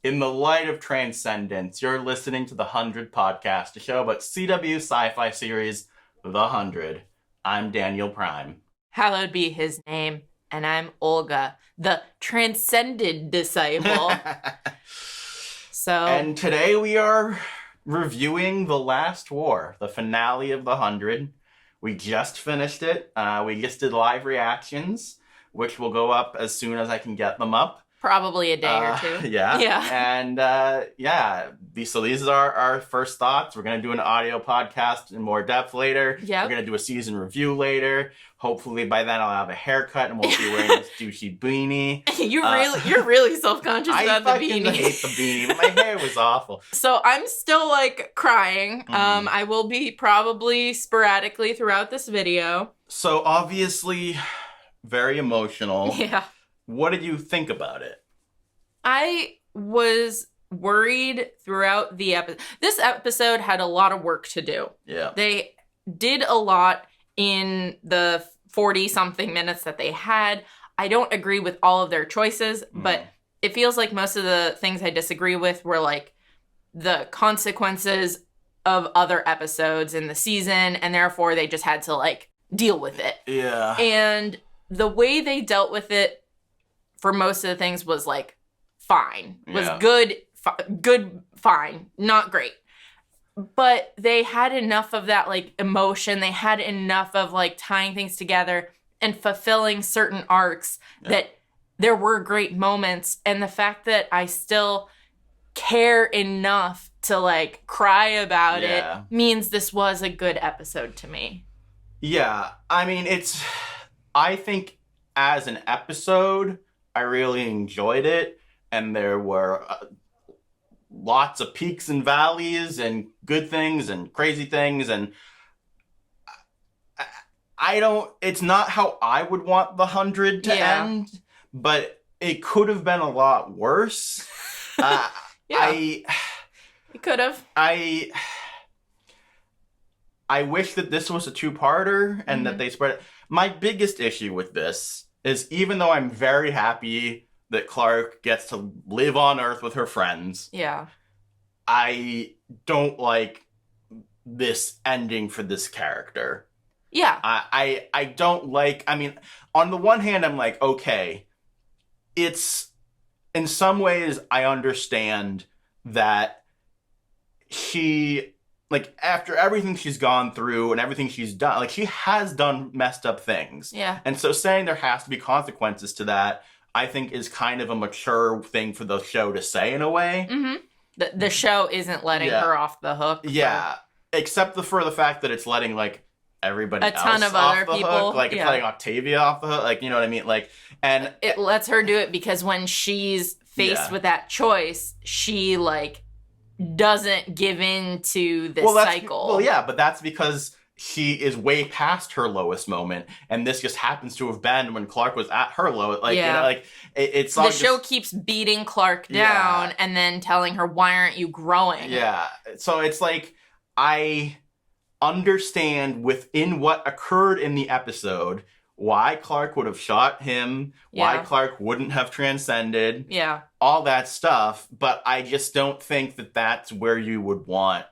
In the light of transcendence, you're listening to the 100 Podcast, a show about CW sci-fi series, The 100. I'm Daniel Prime. Hallowed be his name, and I'm Olga, the transcended disciple. And today we are reviewing The Last War, the finale of The 100. We just finished it. We just did live reactions, which will go up as soon as I can get them up. Probably a day or two. Yeah. And so these are our first thoughts. We're going to do an audio podcast in more depth later. Yep. We're going to do a season review later. Hopefully by then I'll have a haircut and won't be wearing this douchey beanie. You're really self-conscious about the beanie. I hate the beanie. My hair was awful. So I'm still crying. Mm-hmm. I will be probably sporadically throughout this video. So obviously very emotional. Yeah. What did you think about it? I was worried throughout the episode. This episode had a lot of work to do. Yeah. They did a lot in the 40-something minutes that they had. I don't agree with all of their choices, but it feels like most of the things I disagree with were the consequences of other episodes in the season, and therefore they just had to deal with it. Yeah. And the way they dealt with it for most of the things was fine. Was good, fine, not great. But they had enough of that emotion. They had enough of tying things together and fulfilling certain arcs that there were great moments. And the fact that I still care enough to cry about it means this was a good episode to me. Yeah. I mean, I think as an episode, I really enjoyed it, and there were lots of peaks and valleys and good things and crazy things, and it's not how I would want the 100 to end, but it could have been a lot worse. It could have. I wish that this was a two-parter and that they spread it. My biggest issue with this is, even though I'm very happy that Clark gets to live on Earth with her friends, I don't like this ending for this character. Yeah. I don't like, on the one hand, I'm okay, it's, in some ways, I understand that she, after everything she's gone through and everything she's done, she has done messed up things. Yeah. And so saying there has to be consequences to that, I think is kind of a mature thing for the show to say in a way. Mm-hmm. The show isn't letting her off the hook. Yeah. Except for the fact that it's letting, everybody else a ton of off other the people. Hook. It's letting Octavia off the hook. You know what I mean? And it lets her do it because when she's faced with that choice, she, doesn't give in to this cycle. Well, yeah, but that's because she is way past her lowest moment, and this just happens to have been when Clark was at her lowest. It's the show keeps beating Clark down and then telling her, "Why aren't you growing?" Yeah, so it's I understand within what occurred in the episode why Clark would have shot him, why Clark wouldn't have transcended, all that stuff, but I just don't think that that's where you would want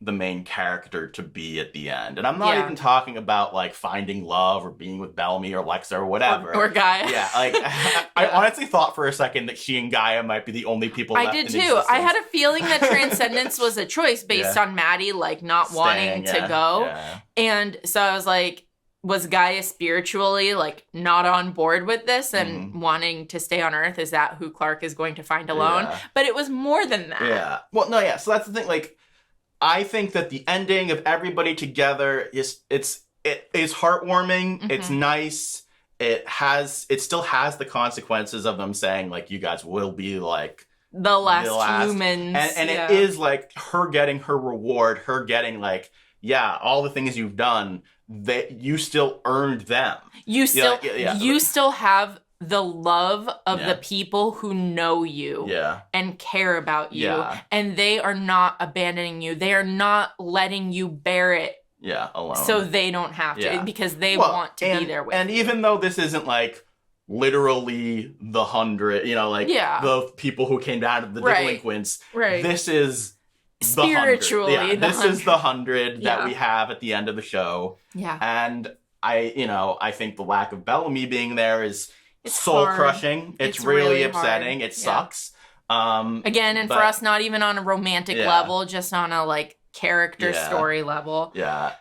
the main character to be at the end. And I'm not even talking about, finding love or being with Bellamy or Lexa or whatever. Or Gaia. Yeah, I honestly thought for a second that she and Gaia might be the only people left in existence. I did too. I had a feeling that transcendence was a choice based on Maddie, not wanting to go. Yeah. And so I was was Gaia spiritually not on board with this and wanting to stay on Earth? Is that who Clark is going to find alone? Yeah. But it was more than that. Yeah. Well, no, yeah. So that's the thing. I think that the ending of everybody together is heartwarming. Mm-hmm. It's nice. It still has the consequences of them saying you guys will be the last humans, and it is her getting her reward, her getting all the things you've done, that you still earned them. You still have the love of the people who know you and care about you, and they are not abandoning you. They are not letting you bear it alone. So they don't have to, because they want to be there with you. And even though this isn't literally the 100, the people who came down of the delinquents. Right. This is spiritually the 100. This is the 100 that we have at the end of the show. Yeah. And I think the lack of Bellamy being there is soul hard. crushing. It's really upsetting. Hard. It sucks. Again, and for us, not even on a romantic level, just on a like character story level. Yeah.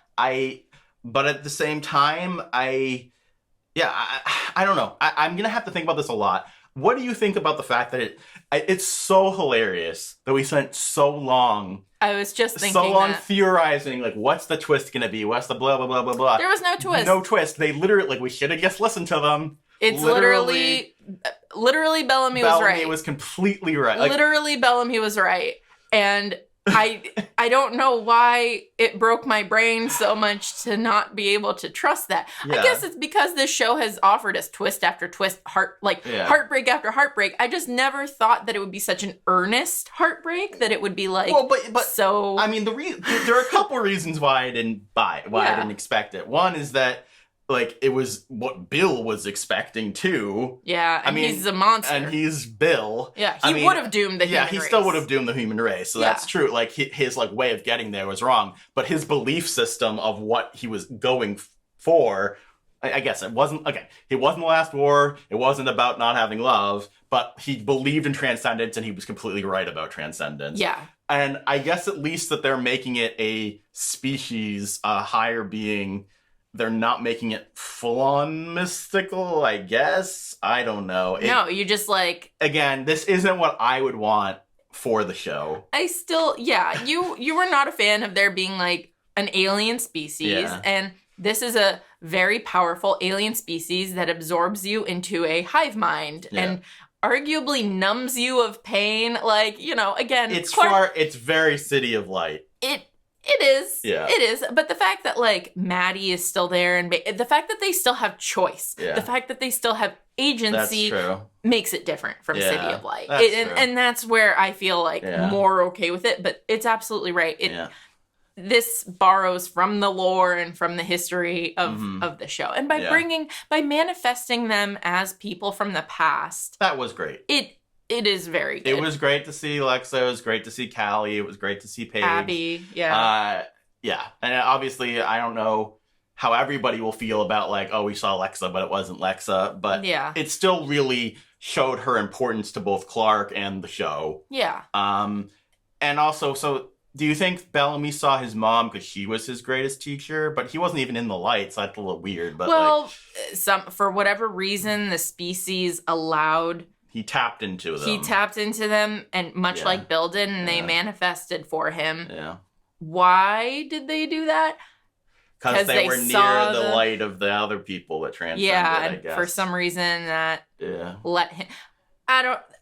But at the same time, I don't know. I'm going to have to think about this a lot. What do you think about the fact that it's so hilarious that we spent so long... I was just thinking so long theorizing, like, what's the twist going to be? What's the blah, blah, blah, blah, blah. There was no twist. No twist. They literally, like, we should have just listened to them. It's literally Bellamy was right. Bellamy was completely right. Like, literally Bellamy was right. And I don't know why it broke my brain so much to not be able to trust that. I guess it's because this show has offered us twist after twist, heartbreak after heartbreak. I just never thought that it would be such an earnest heartbreak, that it would be like, but so... I mean, there are a couple reasons why I didn't buy it, I didn't expect it. One is that, like, it was what Bill was expecting, too. Yeah, and he's a monster. And he's Bill. Yeah, he would have doomed the human race. Yeah, he still would have doomed the human race. So that's true. Like, his like way of getting there was wrong. But his belief system of what he was going for, I guess it wasn't... Okay, it wasn't the last war. It wasn't about not having love. But he believed in transcendence, and he was completely right about transcendence. Yeah. And I guess at least that they're making it a species, a higher being... They're not making it full-on mystical, I guess. I don't know. No, you just like... Again, this isn't what I would want for the show. I still... Yeah, you were not a fan of there being like an alien species. Yeah. And this is a very powerful alien species that absorbs you into a hive mind. Yeah. And arguably numbs you of pain. Like, again... It's very City of Light. It is. Yeah. It is. But the fact that, like, Maddie is still there, and the fact that they still have choice, the fact that they still have agency makes it different from City of Light. And that's where I feel, like, more okay with it. But it's absolutely right. This borrows from the lore and from the history of the show. And by manifesting them as people from the past. That was great. It is very good. It was great to see Lexa. It was great to see Callie. It was great to see Paige. Abby, yeah. And obviously, I don't know how everybody will feel about, like, oh, we saw Lexa, but it wasn't Lexa. But it still really showed her importance to both Clark and the show. Yeah. And also, so do you think Bellamy saw his mom because she was his greatest teacher? But he wasn't even in the light, so that's a little weird. But for whatever reason, the species allowed... He tapped into them. And much like Bill did, and they manifested for him. Yeah. Why did they do that? Because they were near the light of the other people that transcended, I guess. For some reason that let him...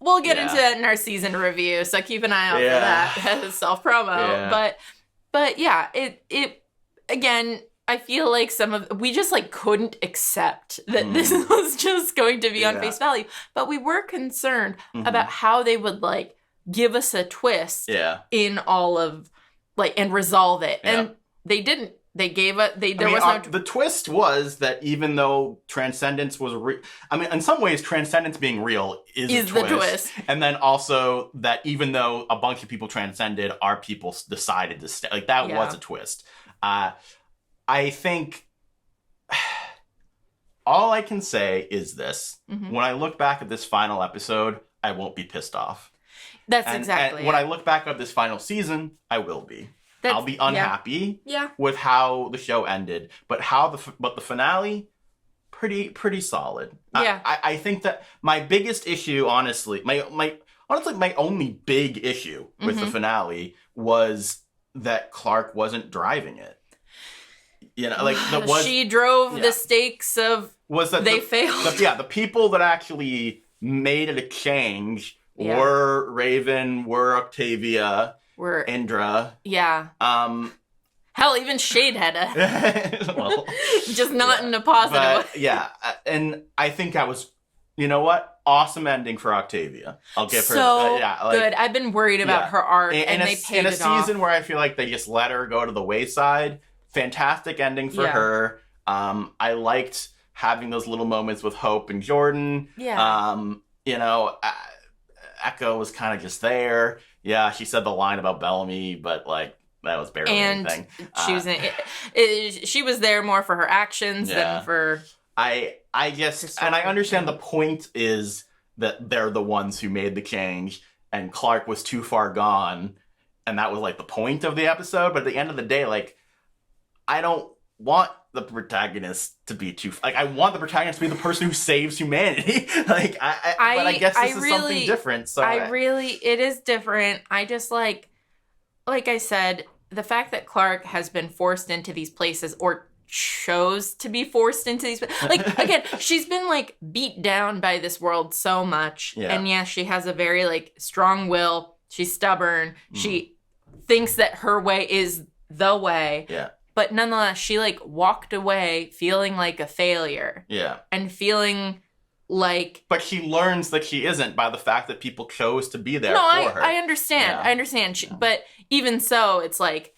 We'll get into that in our season review, so keep an eye out for that as self-promo. Yeah. But yeah, it again... I feel like we just like couldn't accept that this was just going to be on face value. But we were concerned about how they would like give us a twist in all of like and resolve it. Yeah. And they didn't. They gave it. The twist was that even though transcendence was in some ways transcendence being real is the twist. And then also that even though a bunch of people transcended, our people decided to stay. Like that was a twist. I think all I can say is this. When I look back at this final episode, I won't be pissed off. That's exactly And when I look back at this final season, I will be. I'll be unhappy with how the show ended. But the finale, pretty solid. Yeah. I think that my biggest issue, honestly, my only big issue with the finale was that Clark wasn't driving it. She drove the stakes of they failed. The people that actually made an exchange were Raven, were Octavia, were Indra. Yeah. Hell, even Shade had just not in a positive way. Yeah, and I think that was, awesome ending for Octavia. I'll give her good. I've been worried about her arc, and they paid it off. In a season where I feel like they just let her go to the wayside. Fantastic ending for her. I liked having those little moments with Hope and Jordan. Yeah. You know, Echo was kind of just there. Yeah, she said the line about Bellamy, but like that was barely anything. She was there more for her actions than for. I guess, and I understand the point is that they're the ones who made the change, and Clark was too far gone, and that was like the point of the episode. But at the end of the day, like, I don't want the protagonist to be too like. I want the protagonist to be the person who saves humanity. Like, but I guess this is something different. So it is different. I just like I said, the fact that Clark has been forced into these places or chose to be forced into these, like, again, she's been like beat down by this world so much, and yes, she has a very like strong will. She's stubborn. She thinks that her way is the way. Yeah. But nonetheless, she like walked away feeling like a failure. Yeah. And feeling like. But she learns that she isn't by the fact that people chose to be there for her. I understand. Yeah. I understand. But even so, it's like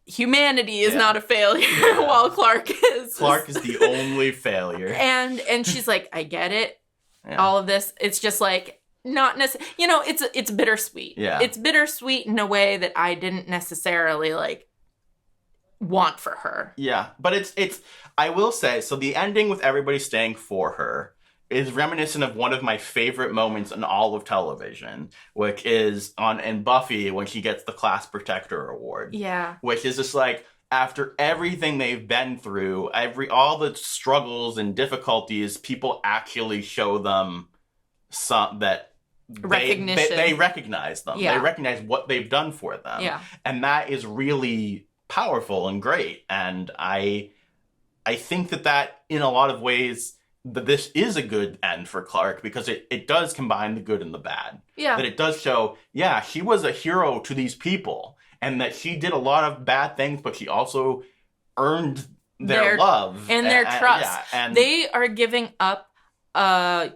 humanity is not a failure while Clark is. Clark is the only failure. And she's like, I get it. Yeah. All of this. It's just like not necessarily, you know, it's bittersweet. Yeah. It's bittersweet in a way that I didn't necessarily like want for her. Yeah. But it's I will say, so the ending with everybody staying for her is reminiscent of one of my favorite moments in all of television, which is in Buffy when she gets the Class Protector Award. Yeah. Which is just like, after everything they've been through, all the struggles and difficulties, people actually show them that recognition. They recognize them. Yeah. They recognize what they've done for them. Yeah. And that is really powerful and great. And I think that in a lot of ways, that this is a good end for Clark, because it does combine the good and the bad. Yeah. That it does show, she was a hero to these people, and that she did a lot of bad things, but she also earned their love. And their trust. And they are giving up a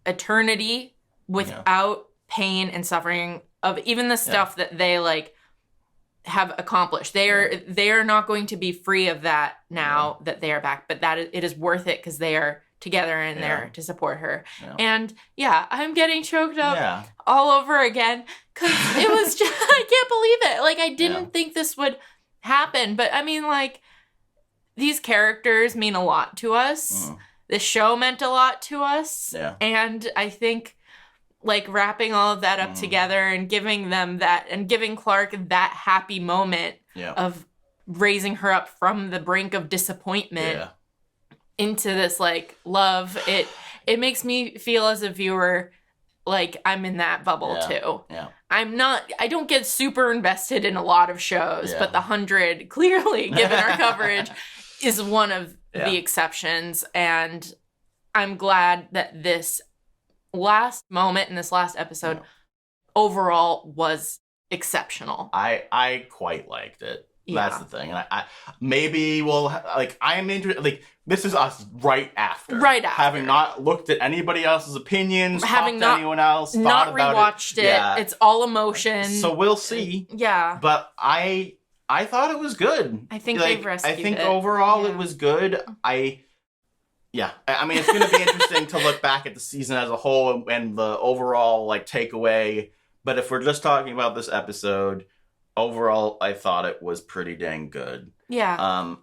eternity without pain and suffering of even the stuff that they like have accomplished. They are not going to be free of that now that they are back, but that it is worth it because they are together and there to support her. Yeah. And I'm getting choked up all over again because it was just, I can't believe it. Like, I didn't think this would happen, but I mean, like, these characters mean a lot to us. The show meant a lot to us. Yeah. And I think like wrapping all of that up together and giving them that, and giving Clark that happy moment of raising her up from the brink of disappointment into this like love, it makes me feel as a viewer like I'm in that bubble too. Yeah. I don't get super invested in a lot of shows, but The 100, clearly, given our coverage, is one of the exceptions. And I'm glad that this last moment in this last episode overall was exceptional. I quite liked it. That's the thing. And I maybe we'll like, I'm interested, like, this is us right after having not looked at anybody else's opinions, having not anyone else, not rewatched it. Yeah. It's all emotion. So we'll see. Yeah. But I thought it was good. I think they've rescued it. I think overall it was good. I mean, it's going to be interesting to look back at the season as a whole and the overall like takeaway. But if we're just talking about this episode, overall, I thought it was pretty dang good. Yeah.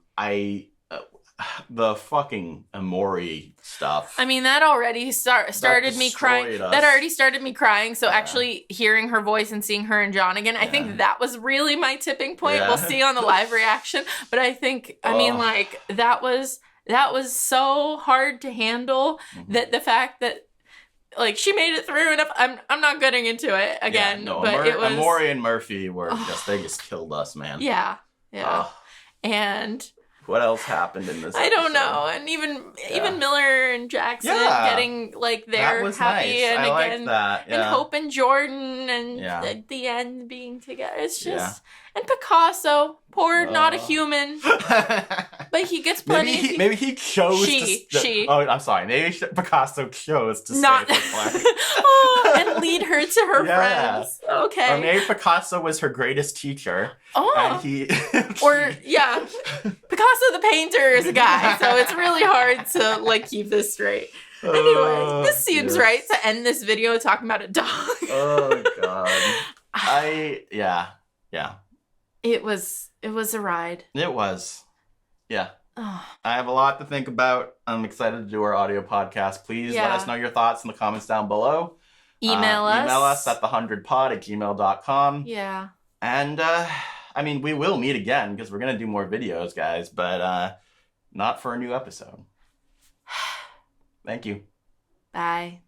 The fucking Amori stuff. I mean, that already started me crying. That already started me crying. So actually hearing her voice and seeing her and John again, I think that was really my tipping point. We'll see on the live reaction. But I think, I mean, like, that was so hard to handle, that the fact that like she made it through enough. I'm not getting into it again, but it was Amori and Murphy were they just killed us, man. Yeah. And what else happened in this? I don't know. And even Miller and Jackson getting like their happy nice. and I again that. And Hope and Jordan and at the end being together. It's just and Picasso, poor not a human, but he gets plenty. Maybe he chose. She. Oh, I'm sorry. Maybe Picasso chose to stay with Clark and lead her to her friends. Okay. Or maybe Picasso was her greatest teacher. Oh. And he. Picasso also the painter's guy, so it's really hard to like keep this straight. Anyway, this seems right to end this video talking about a dog. Oh God. Yeah. It was a ride. It was. Yeah. I have a lot to think about. I'm excited to do our audio podcast. Please let us know your thoughts in the comments down below. Email us at the100pod@gmail.com. Yeah. And, I mean, we will meet again because we're going to do more videos, guys, but not for a new episode. Thank you. Bye.